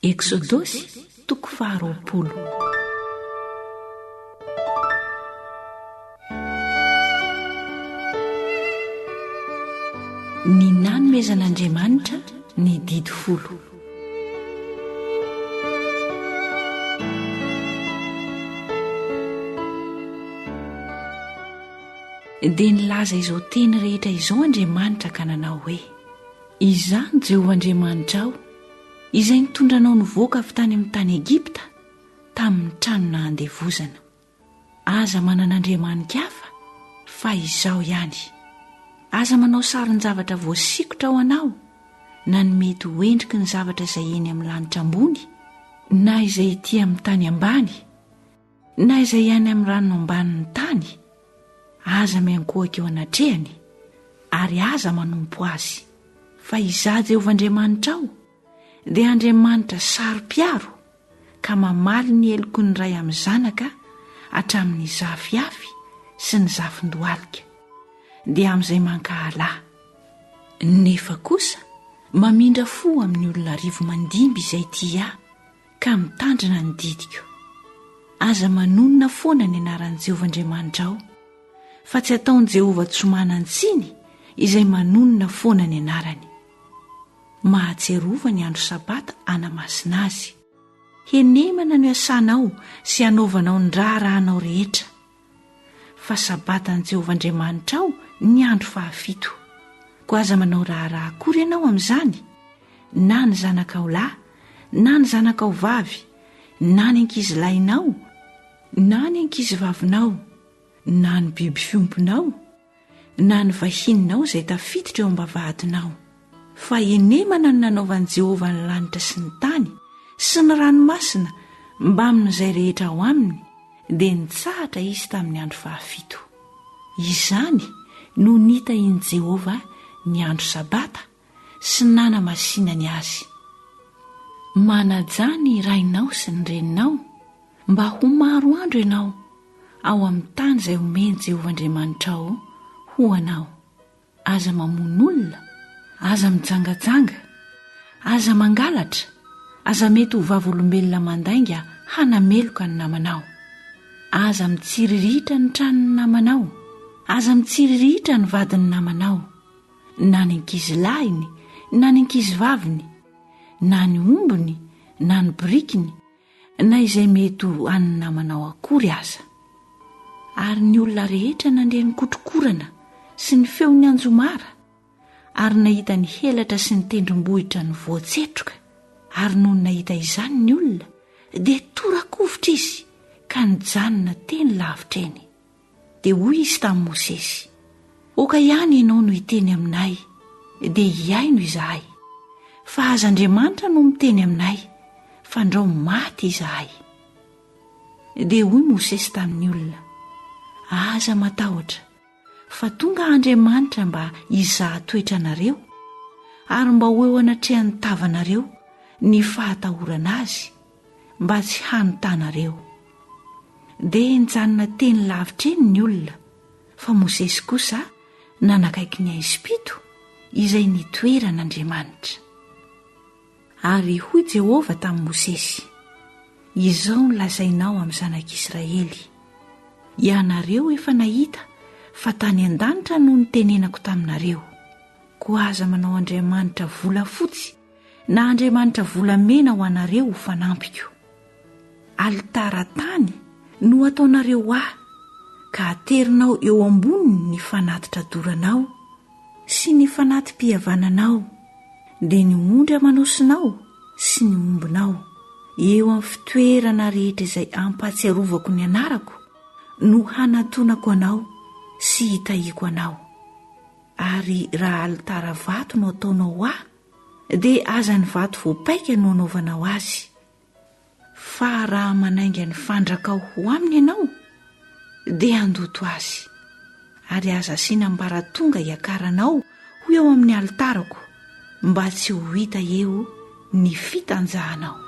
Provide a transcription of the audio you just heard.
Eksôdôsy toko faharoapolo. Ny nanomezan'Andriamanitra ny didy folo. Dia nilaza izao teny rehetra izao Andriamanitra ka nanao hoe: izany Jehovah Andriamanitra ao, izay nitondranao nivoaka avy tany amin'ny tany Egipta tamin'ny tranona handevozana. Aza manan'Andriamanika hafa fa izao ihany. Aza manao sarin-javatra voasikotra ao anao, na ny mety ho endriky ny zavatra izay eny amin'ny lanitra ambony, na izay ety amin'ny tany ambany, na izay any amin'ny rano ambanin'ny tany. Aza miankohaka eo anatrehany, ary aza manompo azy. Fa izaho Jehovah Andriamanitra ao, dia Andriamanitra saro-piaro, ka mamaly ny eloko ny ray amin'ny zanaka hatramin'ny zafiafy sy ny zafin-dohalika, dia amin'izay mankahalà. Nefa kosa mamindra fo amin'ny olona rivo mandimby izay tia ka mitandrina ny didiko. Aza manonona foana ny anaran'i Jehovah Andriamanitra ao, fa tsy ataon'i Jehovah Tsomanantsiny izay manonona foana ny anarany. Mahatserova ny andro sabata anamasina azy, henemana ny asanao sy hanaovanao ny raharahanao rehetra. Fa sabatan'i Jehovah Andriamanitra ao ny andro fahafito. Koa aza manao raharaha akory ianao amin'izany, na ny zanakao lahy, na ny zanakao vavy, na ny ankizilahinao, na ny ankizivavinao, na ny biby fiompinao, na ny vahininao izay tafiditra eo am-bavahadinao. Fa enemana ny nanaovan'i Jehovah ny lanitra sy ny tany sy ny ranomasina mba amin'izay rehetra ao aminy, dia nitsahatra izy tamin'ny andro fahafito. Izany no nitahin'i Jehovah ny andro sabata sy nanamasinany azy. Manaja ny rainao sy ny reninao mba ho maro andro ianao ao amin'ny tany izay omeny Jehovah Andriamanitra ao ho anao. Aza mamono olona, aza mijangajanga, aza mangalatra, aza mety ho vavolombelona mandainga hanameloka ny namanao. Aza mitsiriritra ny tranony namanao, aza mitsiriritra ny vadiny namanao, na ny ankizilahiny, na ny ankizivaviny, na ny ombony, na ny birikiny, na izay mety ho an'ny namanao akory aza. Ary ny olona rehetra nandeha ny kotrokorana sy ny feon'ny anjomara, ary nahita ny helatra sy ny tendrombohitra ny voatsetroka, ary noho nahita izany ny olona, dia torakovitra izy ka nijanona teny lavitra eny. Dia hoy izy tamin'i Mosesy: oka ihany ianao no hiteny aminay, dia iay no izahay. Fa aza Andriamanitra no miteny aminay, fa andrao maty izahay. Dia hoy Mosesy tamin'ny olona: aza matahotra, fa tonga Andriamanitra mba hizaha toetra anareo, ary mba ho eo anatrehan'ny tavanareo ny fahatahorana azy, mba tsy hanotanareo. Dia nijanona teny lavitra eny ny olona, fa Mosesy kosa nanakaiky ny Aizipito izay nitoeran'Andriamanitra. Ary hoy Jehovah tamin'i Mosesy: izao no lazainao amin'ny zanak'Israely: ianareo efa nahita fa tany an-danitra no nitenenako taminareo. Koa aza manao Andriamanitra volafotsy na Andriamanitra volamena ho anareo ho fanampiko. Alitara tany no ataonareo ka aterinao eo amboniny ny fanatitra doranao sy ny fanatim-pihavananao, dia ny ondry amanosinao sy ny ombinao. Eo amin'ny fitoerana rehetra izay ampatsiarovako ny anarako no hanatonako anao sy hitahiko anao. Ary raha alitara vato no ataonao dia aza ny vato voapaika no anaovanao azy. Fa raha manainga ny fandrakao ho aminy ianao, dia andoto azy. Ary aza asiana mbaratonga hiakaranao ho eo amin'ny alitarako, mba tsy ho hita eo ny fitanjahanao.